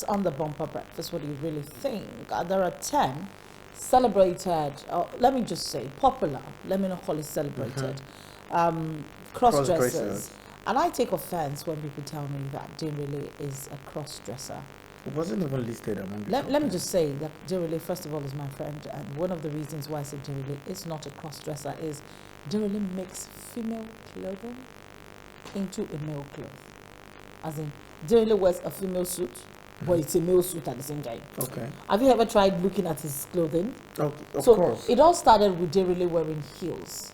6 on the bumper breakfast. What do you really think? There are 10 celebrated, let me just say popular, let me not call it celebrated, cross dressers. And I take offense when people tell me that Dinrele is a cross dresser. It wasn't even listed among the Let me just say that Dinrele, first of all, is my friend, and one of the reasons why I say Dinrele is not a cross dresser is Dinrele makes female clothing into a male cloth. As in, Dinrele wears a female suit, but it's a male suit at the same time. Okay. Have you ever tried looking at his clothing? Okay, of So course. it all started with Dinrele wearing heels.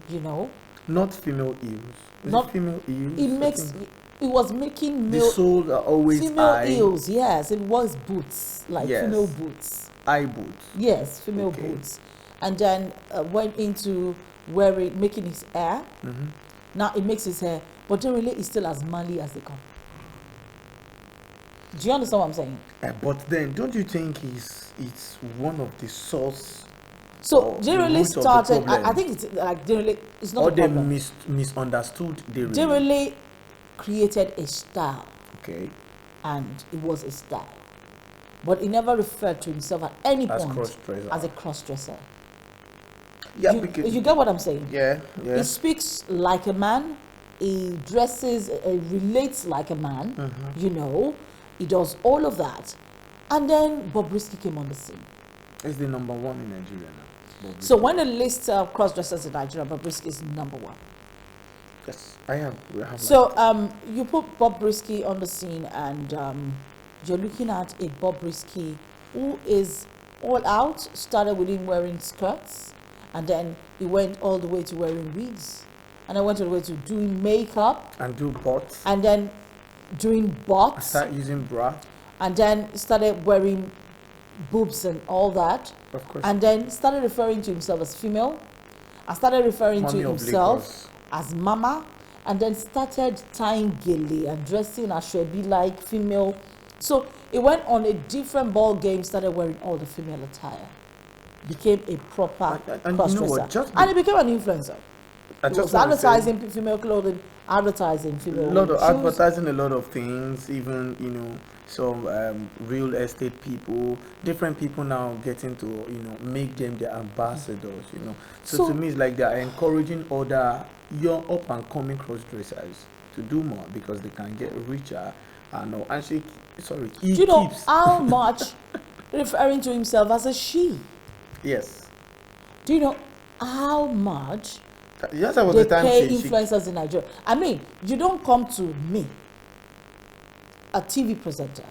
You know, Not female heels. Not- female heels. it was making The male soles are always female high. heels. Yes, it was boots, like Yes. female boots. High boots. Yes, female Okay. boots, and then went into making his hair. Now it makes his hair, but Dinrele is still as manly as they come. Do you understand what I'm saying? But then, don't you think it's one of the source? So Or the Dinrele root of the started. I problem? think it's like Dinrele. It's not Or a they problem. misunderstood the Dinrele created a style, Okay. and it was a style, but he never referred to himself at any As point cross-dresser. as a cross-dresser. Yeah, you, because you get what I'm saying? yeah. He speaks like a man. He dresses, relates like a man. You know, he does all of that, and then Bobrisky came on the scene. It's the number one in Nigeria now. So when they list cross-dressers in Nigeria, Bobrisky is number one. Yes, we have So you put Bobrisky on the scene, and you're looking at a Bobrisky who is all out. Started with him wearing skirts, and then he went all the way to wearing wigs, and I went all the way to doing makeup, and do bots. and then doing bots, Start using bra, and then started wearing boobs and all that, of course. and then started referring to himself as female. I started referring Mommy to of himself Lagos. as mama, and then started tying gele and dressing as Shobi like female. So it went on a different ball game, started wearing all the female attire. Became a proper And you cross know what, dresser. just And he became an influencer. I He just was wanna say- advertising female clothing, advertising female a lot of shoes. advertising, a lot of things, even some real estate people, different people now getting to make them their ambassadors. So to me it's like they are encouraging other young up and coming cross dressers to do more because they can get richer and he Do you know keeps how much referring to himself as a she? yes. Do you know how much Yes, I was they the time pay she influencers in Nigeria? I mean, you don't come to me, a TV presenter,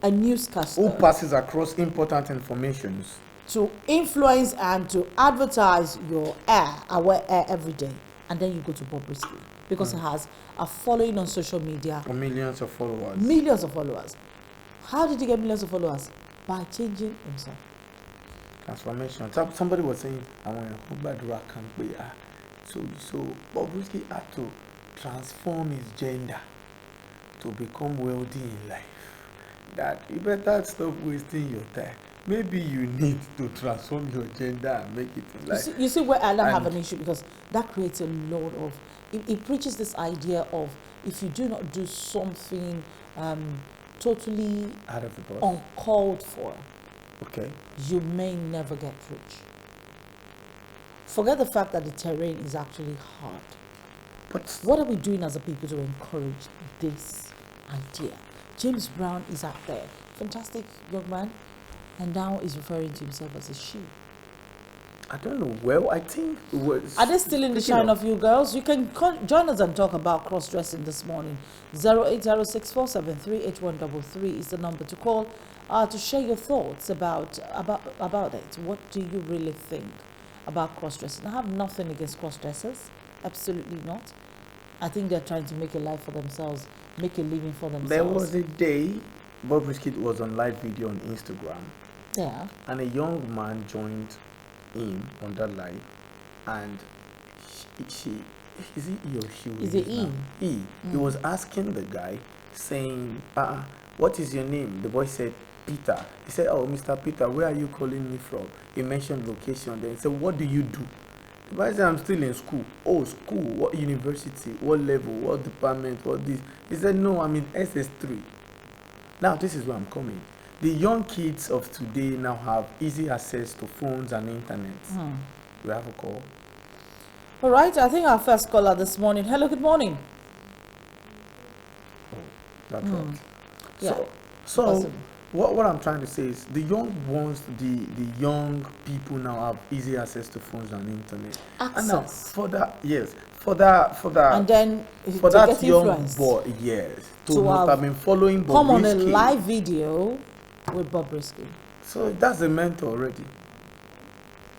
a newscaster, who passes across important informations. to influence and to advertise your hair. I wear hair every day, and then you go to Bobrisky because he has a following on social media, For millions of followers. millions of followers. How did he get millions of followers? By changing himself. Transformation. Somebody was saying, I want to gbàdúrà kan pé so Bobrisky had to transform his gender to become wealthy in life. That you better stop wasting your time. Maybe you need to transform your gender and make it in life. You see where I don't have And- an issue, because that creates a lot of. It preaches this idea of if you do not do something totally Out of the box. uncalled for, Okay. you may never get rich. Forget the fact that the terrain is actually hard. But What are we doing as a people to encourage this idea? James Brown is out there, fantastic young man, and now is referring to himself as a she. I don't know. Well, I think it was. Are they still in the speaking shine of you girls? You can join us and talk about cross-dressing this morning. 08064738133 is the number to call to share your thoughts about it. What do you really think about cross-dressing? I have nothing against cross-dressers. Absolutely not. I think they're trying to make a life for themselves, make a living for themselves. There was a day Bobrisky was on live video on Instagram, Yeah. and a young man joined him on that live, and she is it he or she? Is it now? He was asking the guy, saying, what is your name? The boy said, Peter. He said, oh, Mr. Peter, where are you calling me from? He mentioned location. Then he said, what do you do? The boy said, I'm still in school. Oh, school? What university? What level? What department? What this? He said, no, I'm in SS3. Now, this is where I'm coming. The young kids of today now have easy access to phones and internet. We have a call. All right, I think our first caller this morning. Hello, good morning. That's right. Yeah. So Possible. what I'm trying to say is the young ones, the young people now have easy access to phones and internet. And now Access. for that, yes, for that, And then for to that get young influenced, boy, yes, to to must have have been following come on a Bobrisky. live video with Bobrisky. So that's a mentor already.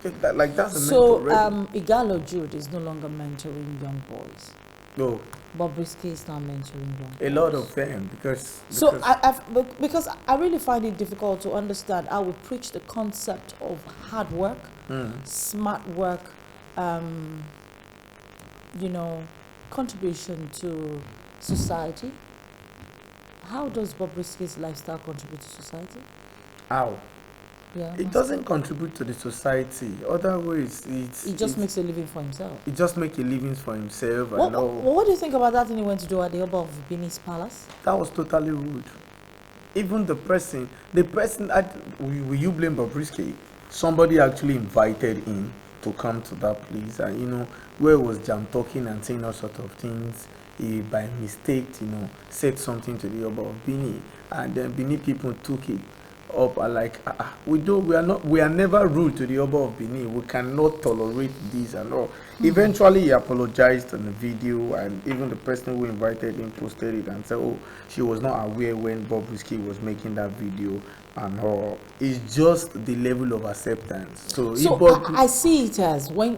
Like that's a mentor So already. Igalo Jude is no longer mentoring young boys. No, Bobrisky is now mentoring young boys. a lot of them because So because I really find it difficult to understand how we preach the concept of hard work, smart work, contribution to society. How does Bobrisky's lifestyle contribute to society? how Yeah, it doesn't contribute to the society. Otherwise, he just makes a living for himself. He just make a living for himself. What, And all. what do you think about that thing he went to do at the Oba of Benin's palace? That was totally rude. Even the person, will you blame Bobrisky? Somebody actually invited him to come to that place, and where he was jam talking and saying all sort of things. He by mistake, said something to the Oba of Benin, and then Benin people took it up and like, we are never rude to the Oba of Benin. We cannot tolerate this and all. Eventually, he apologized on the video, and even the person who invited him posted it and said, "Oh, she was not aware when Bobrisky was making that video." And all. It's just the level of acceptance. So I see it as when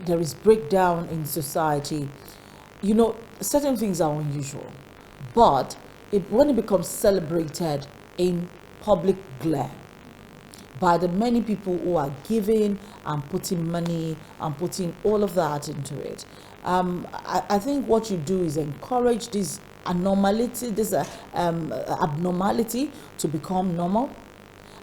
there is breakdown in society, certain things are unusual, but when it becomes celebrated in public glare by the many people who are giving and putting money and putting all of that into it, I think what you do is encourage this abnormality to become normal,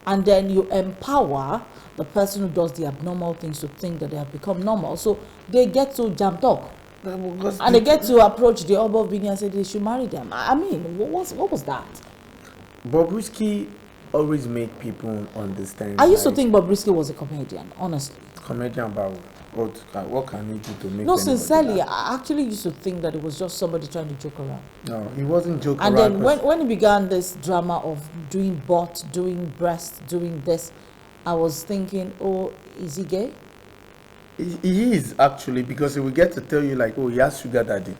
and then you empower the person who does the abnormal things to think that they have become normal, so they get to jam talk. And they get to approach the Oba of Benin and say they should marry them. I mean, what was that? Bobrisky always make people understand. I used to think Bobrisky was a comedian, honestly. Comedian about what can he do to make? No, sincerely, I actually used to think that it was just somebody trying to joke around. No, he wasn't joking and around. And then when he began this drama of doing butt, doing breast, doing this, I was thinking, oh, is he gay? He is actually, because he will get to tell you like, oh, he has sugar daddy.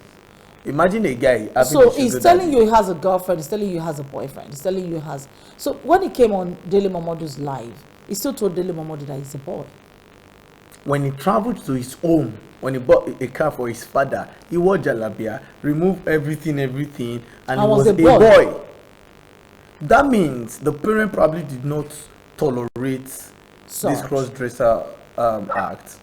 Imagine a guy having so a he's telling you he has a girlfriend, he's telling you he has a boyfriend, he's telling you he has. So when he came on Daily Momodu's live, he still told Daily Momodu that he's a boy. When he traveled to his home, when he bought a car for his father, he wore jalabia, removed everything, and he was a boy. That means the parent probably did not tolerate this cross-dresser act.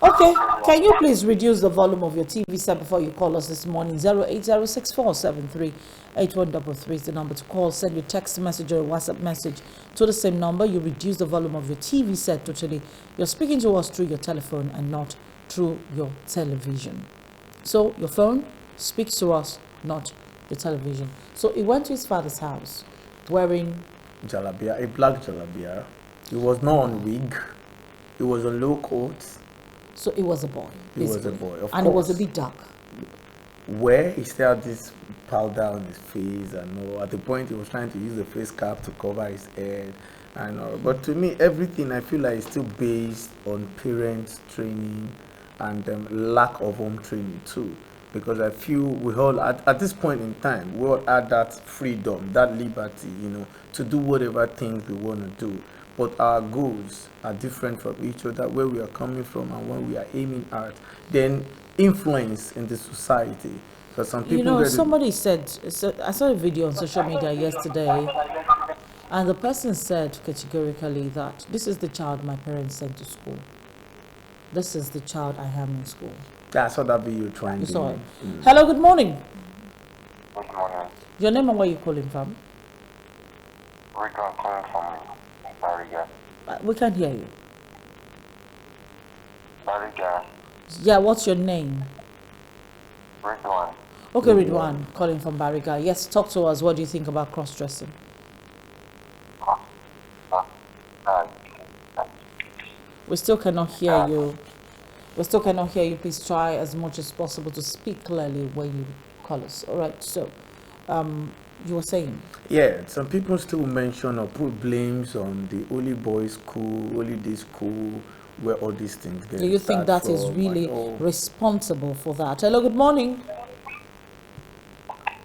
Okay, can you please reduce the volume of your TV set before you call us this morning? 08064738133 is the number to call. Send your text message or a WhatsApp message to the same number. You reduce the volume of your TV set totally. You're speaking to us through your telephone and not through your television. So your phone speaks to us, not the television. So he went to his father's house wearing jalabia, a black jalabia. He was not on wig. He was on low coat. So it was a boy. He was a boy, of and course. It was a bit dark. Where he still had this powder on his face and all. At the point he was trying to use the face cap to cover his head and all. But to me, everything I feel like is still based on parents' training and lack of home training too. Because I feel we all, at this point in time, we all had that freedom, that liberty, to do whatever things we want to do. But our goals are different from each other, where we are coming from and what we are aiming at. Then influence in the society. Because some people somebody said, I saw a video on social media yesterday, and the person said categorically that this is the child my parents sent to school. This is the child I am in school. Yeah, I saw that video trying. You saw it. Hello, good morning. Good morning. Your name and where you calling from? Rick, I'm calling from Bariga. We can't hear you. Bariga. Yeah, what's your name? Ridwan. Okay, Ridwan, calling from Bariga. Yes, talk to us. What do you think about cross-dressing? We still cannot hear you. We still cannot hear you. Please try as much as possible to speak clearly when you call us. All right. So, you were saying? Yeah, some people still mention or put blames on the Holy Boys School, Holy Day School, where all these things get. Do you think that is really responsible for that? Hello, good morning.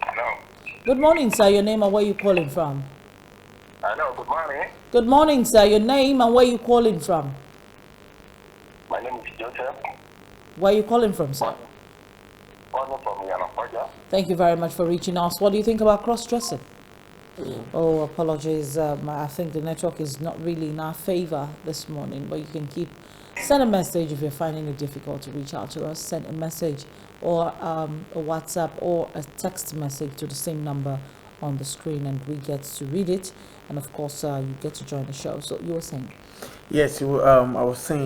Hello. Good morning, sir. Your name and where you calling from? Hello, good morning. Good morning, sir. Your name and where you calling from? My name is Joseph. Where you calling from, sir? Calling from Yanapoja. Thank you very much for reaching us. What do you think about cross-dressing? Oh, apologies. I think the network is not really in our favor this morning, but you can send a message if you're finding it difficult to reach out to us. Send a message or a WhatsApp or a text message to the same number on the screen, and we get to read it. And of course, you get to join the show. So you were saying? Yes, I was saying